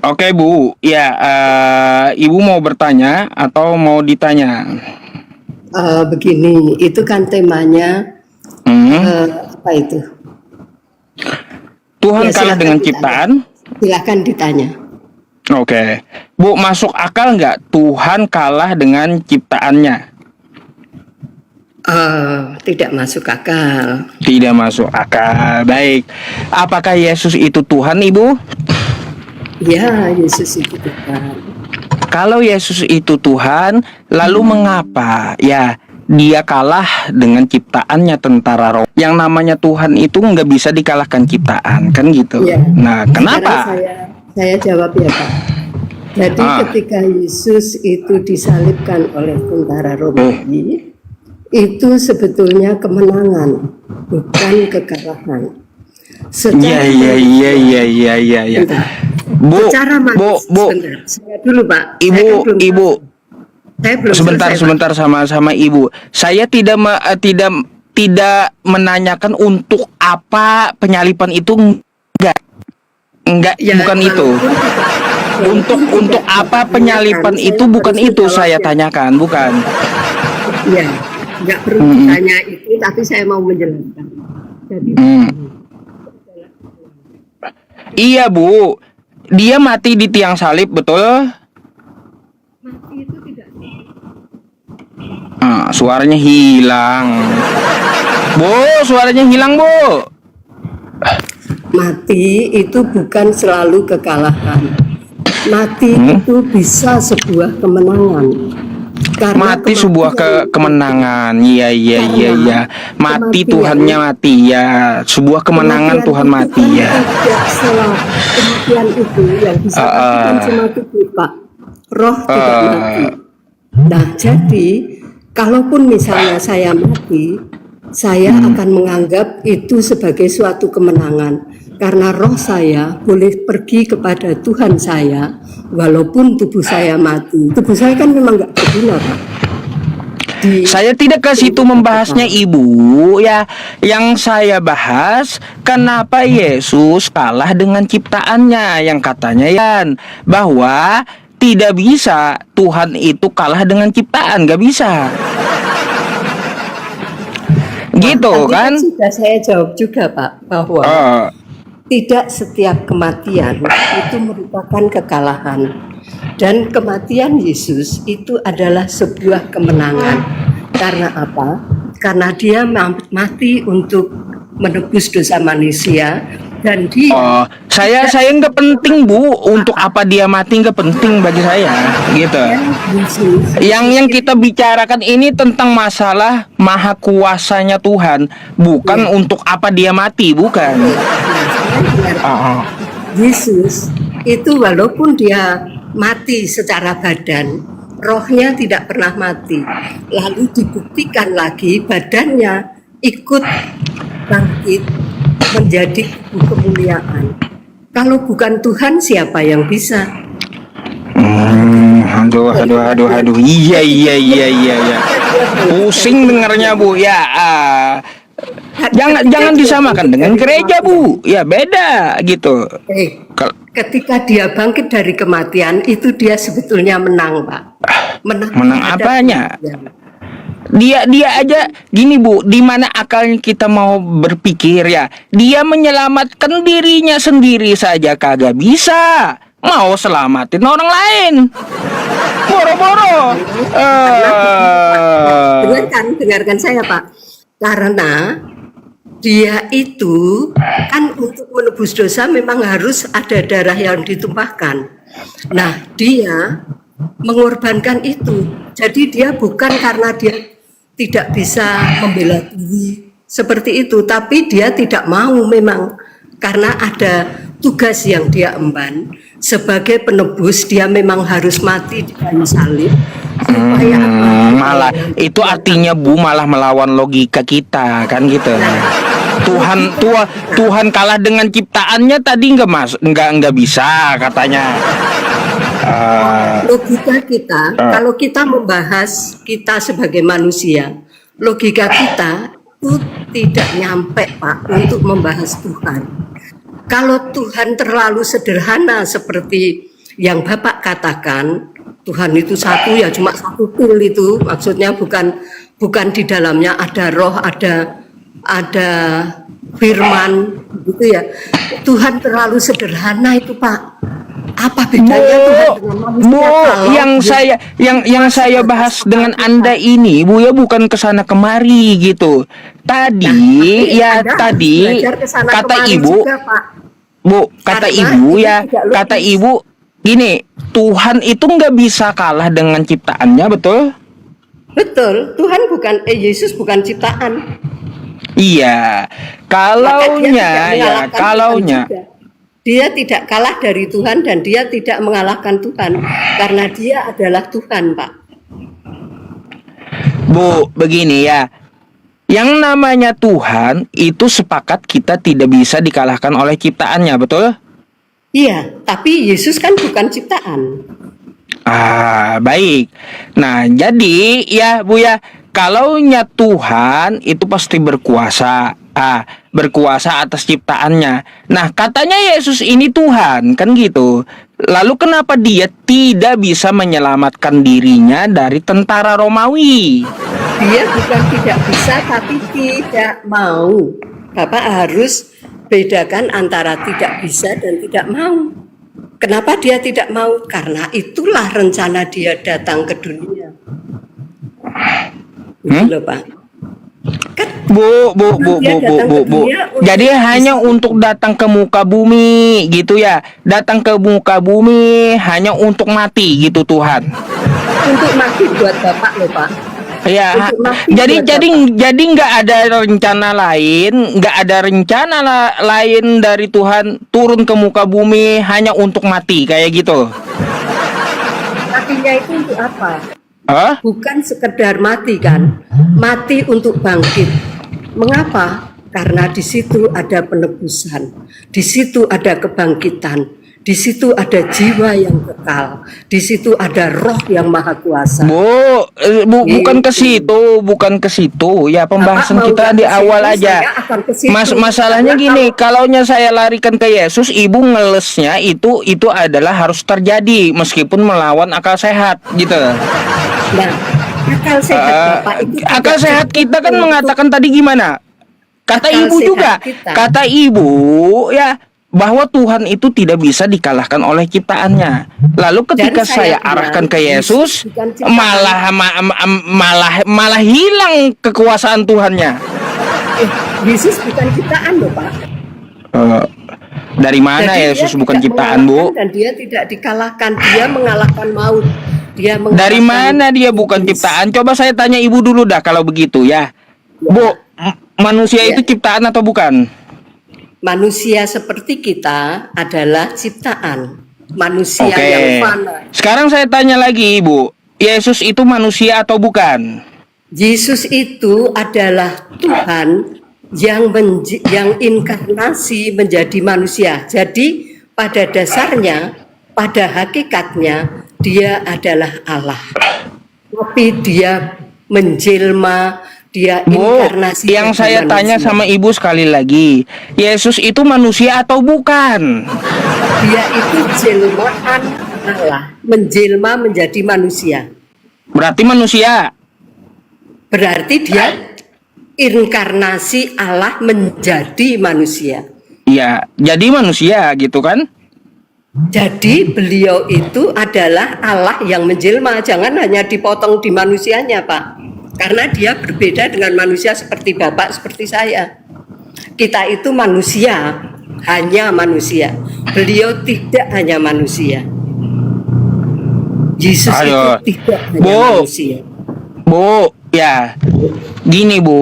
Oke Bu, ya Ibu mau bertanya atau mau ditanya? Begini, itu kan temanya apa itu? Tuhan Ya kalah silakan dengan ditanya. ciptaan? Silakan ditanya. Oke, Bu, masuk akal nggak Tuhan kalah dengan ciptaannya? Tidak masuk akal. Tidak masuk akal. Baik, apakah Yesus itu Tuhan, Ibu? Ya, Yesus itu Tuhan. Kalau Yesus itu Tuhan, lalu mengapa ya dia kalah dengan ciptaannya tentara roh? Yang namanya Tuhan itu nggak bisa dikalahkan ciptaan, kan gitu. Ya. Nah, kenapa? Sekarang saya jawab ya Pak. Jadi ketika Yesus itu disalibkan oleh tentara Romawi, itu sebetulnya kemenangan, bukan kekalahan. Iya. Bu, Secara manusia, Bu, saya dulu Pak. Ibu, Saya belum sebentar sama Ibu. Saya tidak menanyakan untuk apa penyalipan itu, enggak Ya, bukan itu. Untuk apa penyalipan itu bukan itu saya tanyakan, bukan. Ya, nggak perlu ditanya itu, tapi saya mau menjelaskan. Jadi Iya Bu, dia mati di tiang salib, betul? mati itu tidak. Suaranya hilang. Bu, suaranya hilang Bu. Mati itu bukan selalu kekalahan. Mati itu bisa sebuah kemenangan. Karena Mati sebuah kemenangan. Iya. Mati Tuhannya mati ya. Sebuah kemenangan Tuhan mati ya. Kematian itu yang bisa matikan cuma tubuh Pak. Roh tidak mati. Nah, jadi kalaupun misalnya saya mati, saya akan menganggap itu sebagai suatu kemenangan. Karena roh saya boleh pergi kepada Tuhan saya, walaupun tubuh saya mati. Tubuh saya kan memang nggak berguna, Pak. Saya tidak ke situ membahasnya Ibu ya. Yang saya bahas kenapa Yesus kalah dengan ciptaannya, yang katanya Yan bahwa tidak bisa Tuhan itu kalah dengan ciptaan, nggak bisa. Gitu kan? Sudah saya jawab juga Pak bahwa tidak setiap kematian itu merupakan kekalahan, dan kematian Yesus itu adalah sebuah kemenangan. Karena apa? Karena dia mati untuk menebus dosa manusia, dan dia saya nggak penting Bu, untuk apa dia mati nggak penting bagi saya gitu. Yang kita bicarakan ini tentang masalah maha kuasanya Tuhan, bukan untuk apa dia mati, bukan. Yesus itu walaupun dia mati secara badan, rohnya tidak pernah mati. Lalu dibuktikan lagi badannya ikut bangkit menjadi kemuliaan. Kalau bukan Tuhan, siapa yang bisa? Aduh. Iya. Pusing dengarnya Bu ya. Jangan disamakan dengan gereja Bu. Ya beda gitu. Ketika dia bangkit dari kematian, itu dia sebetulnya menang, Pak. Menang apanya? Dia aja gini Bu, di mana akalnya kita mau berpikir ya? Dia menyelamatkan dirinya sendiri saja kagak bisa, mau selamatin orang lain. Boro-boro. Dengarkan saya Pak. Karena dia itu kan untuk menebus dosa memang harus ada darah yang ditumpahkan. Nah, dia mengorbankan itu. Jadi dia bukan karena dia tidak bisa membela diri seperti itu, tapi dia tidak mau memang karena ada tugas yang dia emban sebagai penebus. Dia memang harus mati di kayu salib supaya malah itu artinya Bu malah melawan logika kita kan gitu. Tuhan kalah dengan ciptaannya tadi nggak bisa katanya. Logika kita, kalau kita membahas kita sebagai manusia, logika kita itu tidak nyampe Pak untuk membahas Tuhan. Kalau Tuhan terlalu sederhana seperti yang Bapak katakan, Tuhan itu satu ya cuma satu pil itu, maksudnya bukan di dalamnya ada roh, ada firman gitu ya. Tuhan terlalu sederhana itu, Pak. Apa bedanya Tuhan dengan manusia? Bu, kalau yang saya bahas dengan Anda ini, Bu, ya bukan kesana kemari gitu. Tadi, ya Anda harus tadi belajar kesana kata kemari Ibu, juga, Pak. Bu, kata Karena Ibu ini ya, tidak logis. kata Ibu gini, Tuhan itu nggak bisa kalah dengan ciptaannya, betul? Betul, Tuhan Yesus bukan ciptaan. Iya, Maka dia tidak mengalahkan Tuhan kalaunya. juga. Dia tidak kalah dari Tuhan dan dia tidak mengalahkan Tuhan karena dia adalah Tuhan, Pak. Bu, begini ya. Yang namanya Tuhan itu sepakat kita tidak bisa dikalahkan oleh ciptaannya, betul? Iya, tapi Yesus kan bukan ciptaan. Ah, baik. Nah, jadi ya, Bu ya, kalaunya Tuhan itu pasti berkuasa. Berkuasa atas ciptaannya. Nah, katanya Yesus ini Tuhan, kan gitu. Lalu kenapa dia tidak bisa menyelamatkan dirinya dari tentara Romawi? Dia bukan tidak bisa tapi tidak mau. Bapak harus bedakan antara tidak bisa dan tidak mau. Kenapa dia tidak mau? Karena itulah rencana dia datang ke dunia. Gitu loh, Pak. Kan Bu. dia datang ke dunia untuk Jadi hanya untuk datang ke muka bumi gitu ya. Datang ke muka bumi hanya untuk mati gitu Tuhan. untuk mati buat Bapak loh, Pak. Ya, Untuk mati jadi buat jadi Bapak. jadi nggak ada rencana lain, lain dari Tuhan turun ke muka bumi hanya untuk mati kayak gitu. Matinya itu untuk apa? Hah? Bukan sekedar mati kan, mati untuk bangkit. Mengapa? Karena di situ ada penebusan, di situ ada kebangkitan, di situ ada jiwa yang kekal, di situ ada roh yang maha kuasa. Bukan ke situ. Ya, pembahasan Bapak mau kita ke di situ, awal aja. saya akan ke situ. Masalahnya Karena gini, kalaunya saya larikan ke Yesus, ibu ngelesnya itu adalah harus terjadi meskipun melawan akal sehat gitu. Nah, akal sehat Bapak itu Akal tidak sehat cukup kita kan untuk- mengatakan tadi gimana? Kata Akal ibu sehat juga, kita. kata ibu ya bahwa Tuhan itu tidak bisa dikalahkan oleh ciptaannya. Lalu ketika Dan saya saya arahkan ke bilang, Yesus, Yesus bukan ciptaan. malah hilang kekuasaan Tuhannya. Yesus bukan ciptaan loh, Pak. Dari mana Jadi Yesus dia bukan tidak ciptaan, Bu? mengalahkan dan dia tidak dikalahkan, dia mengalahkan maut. Dia Dari mengalahkan mana dia bukan iblis. ciptaan? Coba saya tanya ibu dulu dah kalau begitu ya. Bu, manusia Ya. itu ciptaan atau bukan? Manusia seperti kita adalah ciptaan. Manusia Oke. yang fana. Sekarang saya tanya lagi, Ibu. Yesus itu manusia atau bukan? Yesus itu adalah Tuhan yang inkarnasi menjadi manusia. Jadi pada dasarnya, pada hakikatnya dia adalah Allah. Tapi dia menjelma, dia Bu, inkarnasi. yang menjadi saya tanya manusia. sama ibu sekali lagi, Yesus itu manusia atau bukan? Dia itu jelmaan Allah, menjelma menjadi manusia. Berarti manusia. Berarti dia inkarnasi Allah menjadi manusia. Iya, jadi manusia gitu kan? Jadi beliau itu adalah Allah yang menjelma, jangan hanya dipotong di manusianya, Pak. Karena dia berbeda dengan manusia seperti Bapak, seperti saya. Kita itu manusia, hanya manusia. Beliau tidak hanya manusia. Yesus Ayo, itu tidak hanya Bu. manusia. Bu, ya. Gini, Bu.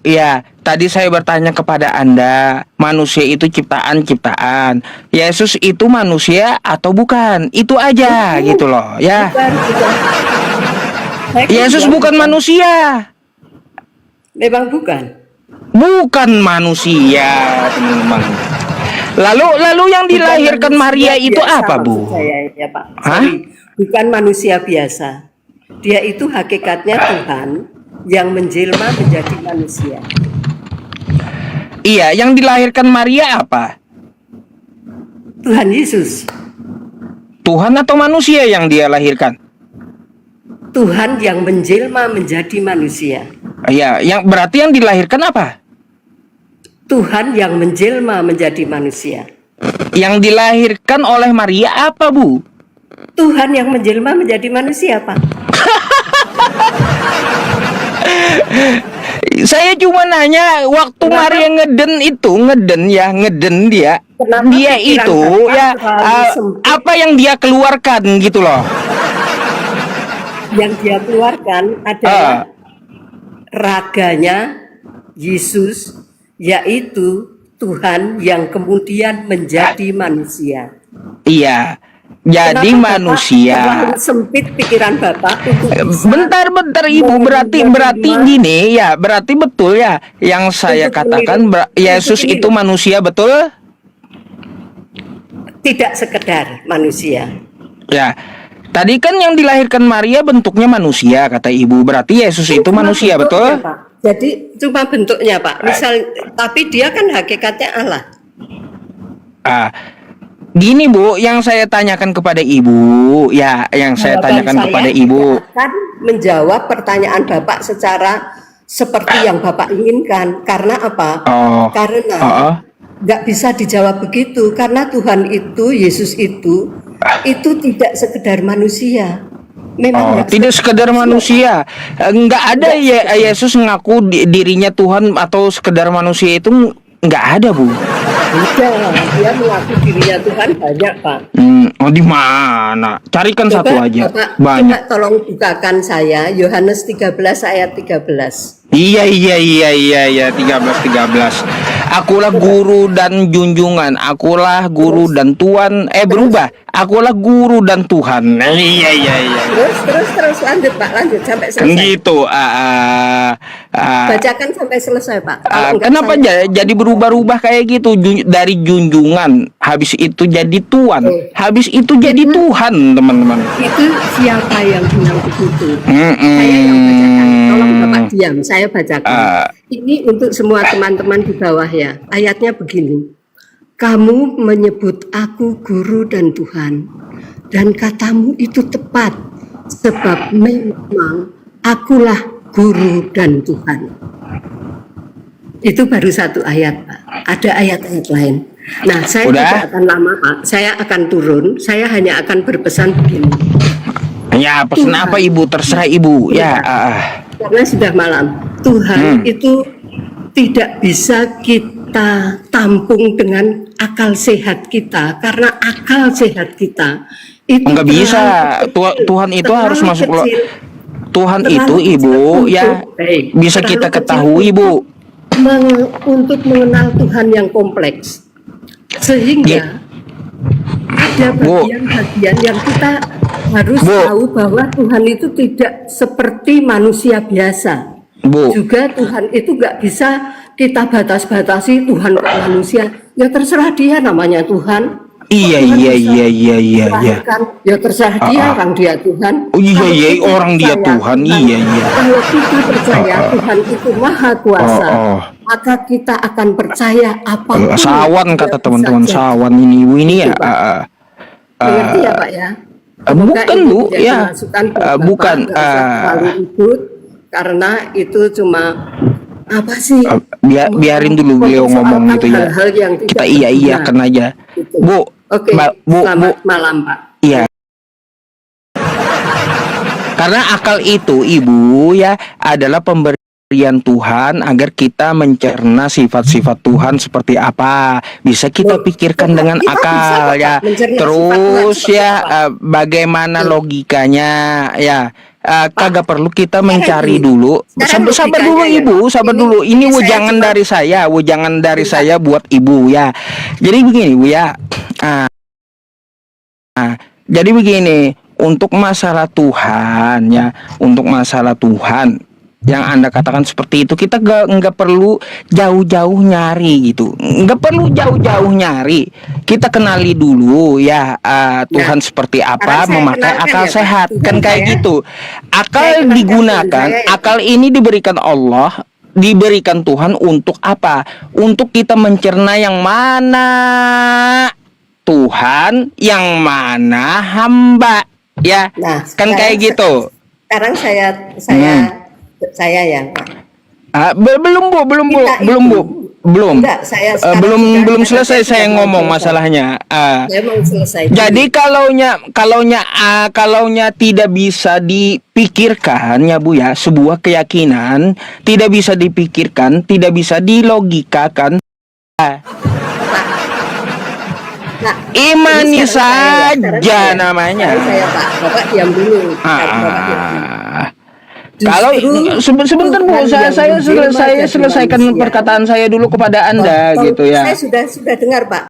Ya, tadi saya bertanya kepada Anda, manusia itu ciptaan-ciptaan. Yesus itu manusia atau bukan? Itu aja gitu loh, ya. Bukan. Saya kan Yesus bilang bukan manusia. Memang bukan. Bukan manusia, teman-teman. Lalu yang Bukan dilahirkan manusia Maria itu biasa, apa, Bu? maksud saya, ya, Pak. Hah? Sorry. Bukan manusia biasa. Dia itu hakikatnya Tuhan yang menjelma menjadi manusia. Iya, yang dilahirkan Maria apa? Tuhan Yesus. Tuhan atau manusia yang dia lahirkan? Tuhan yang menjelma menjadi manusia. Ya, yang berarti yang dilahirkan apa? Tuhan yang menjelma menjadi manusia. Yang dilahirkan oleh Maria apa, Bu? Tuhan yang menjelma menjadi manusia, Pak. Saya cuma nanya waktu Kenapa? Maria ngeden dia. Kenapa Dia pikiran itu Bapak ya terlalu sempit? apa yang dia keluarkan gitu loh. Yang dia keluarkan adalah raganya Yesus, yaitu Tuhan yang kemudian menjadi manusia. Iya. Jadi Kenapa manusia. Bapak terlalu sempit pikiran Bapak untuk bisa Bentar Ibu, berarti menerima gini ya, berarti betul ya yang saya Untuk katakan Yesus untuk itu manusia, betul? tidak sekedar manusia. Ya. Tadi kan yang dilahirkan Maria bentuknya manusia kata Ibu, berarti Yesus itu Cuma manusia, bentuknya, betul? Pak. Jadi cuma bentuknya, Pak. Tapi dia kan hakikatnya Allah. Gini Bu, yang saya tanyakan kepada Ibu, ya, yang saya tanyakan kepada Ibu. Akan menjawab pertanyaan Bapak secara seperti yang Bapak inginkan. Karena apa? Karena nggak bisa dijawab begitu. Karena Tuhan itu, Yesus itu tidak sekedar manusia. Memang tidak sekedar manusia. Nggak ada ya Yesus ngaku dirinya Tuhan atau sekedar manusia itu nggak ada, Bu. Dia mengaku dirinya Tuhan banyak, Pak. Di mana? Carikan satu aja. Bapak, banyak. Coba tolong bukakan saya Yohanes 13 ayat 13. Iya 13. Akulah guru dan junjungan, akulah guru dan Tuhan. Berubah. Akulah guru dan Tuhan. Iya. Terus lanjut, Pak, lanjut sampai selesai. Gitu. Bacakan sampai selesai, Pak. Kenapa jadi berubah-ubah kayak gitu? Dari junjungan, habis itu jadi Tuhan, habis itu jadi Tuhan, teman-teman. Itu siapa yang bilang begitu? Saya yang bacakan. Tolong Bapak diam, saya bacakan. Ini untuk semua teman-teman di bawah ya. Ayatnya begini. Kamu menyebut aku guru dan Tuhan, dan katamu itu tepat, sebab memang akulah guru dan Tuhan. Itu baru satu ayat, Pak. Ada ayat-ayat lain. Nah, saya tidak akan lama, Pak. Saya akan turun. Saya hanya akan berpesan begini. Ya, pesan apa Ibu? Terserah Ibu. Ya. Karena sudah malam. Tuhan itu tidak bisa kita tampung dengan akal sehat kita. Karena akal sehat kita itu nggak bisa. Tuhan itu harus masuk loh. Tuhan itu Ibu ya bisa kita ketahui, Bu. Untuk mengenal Tuhan yang kompleks. Sehingga ada bagian-bagian yang kita harus tahu bahwa Tuhan itu tidak seperti manusia biasa. Juga Tuhan itu nggak bisa kita batas-batasi Tuhan kok manusia. Ya terserah dia, namanya Tuhan. Iya. Ya terserah dia, orang dia Tuhan. Orang dia Tuhan. Iya. Kalau kita percaya Tuhan itu maha kuasa, maka kita akan percaya apa. Sawan kata teman-teman, sawan ini ya. Mengerti ya, Pak ya? Bukan, Bu, ya. Bukan. Terlalu ribut, karena itu cuma apa sih? Biarin dulu beliau ngomong gitu ya. Kita iya-iyakan aja. Gitu. Bu, Oke, selamat malam, Pak. Iya. Karena akal itu, Ibu, ya, adalah pemberian Tuhan agar kita mencerna sifat-sifat Tuhan seperti apa. Bisa kita pikirkan dengan akal, ya. Terus ya, bagaimana logikanya, ya. Kagak perlu kita mencari dulu. Sabar dulu, Ibu, sabar dulu. Ini wujangan dari saya buat Ibu, ya. Jadi begini, Bu, ya. Jadi begini, untuk masalah Tuhan, ya, untuk masalah Tuhan yang Anda katakan seperti itu, kita nggak perlu jauh-jauh nyari gitu, nggak perlu jauh-jauh nyari. Kita kenali dulu ya Tuhan seperti apa, memakai akal sehat, kan kayak gitu. Akal digunakan, akal ini diberikan Allah, diberikan Tuhan untuk apa? Untuk kita mencerna yang mana Tuhan, yang mana hamba. Ya, Nah, kan kayak gitu. Sekarang saya ya, Pak. Belum Bu, Kita belum itu- Bu, belum. Enggak, saya sekarang belum sudah- belum karena selesai saya sudah mau ngomong selesai. masalahnya. Saya mau selesai. Jadi kalaunya tidak bisa dipikirkan ya Bu ya, sebuah keyakinan tidak bisa dipikirkan, tidak bisa dilogikakan. Nah, Imani ini sekarang saja namanya. Sekarang saya Pak, Bapak diam dulu. Bapak diam dulu. Kalau sebentar Bu, Tuhan saya yang menjelma jadi selesaikan manusia. perkataan saya dulu kepada Anda Tolong, gitu ya. Saya sudah dengar Pak.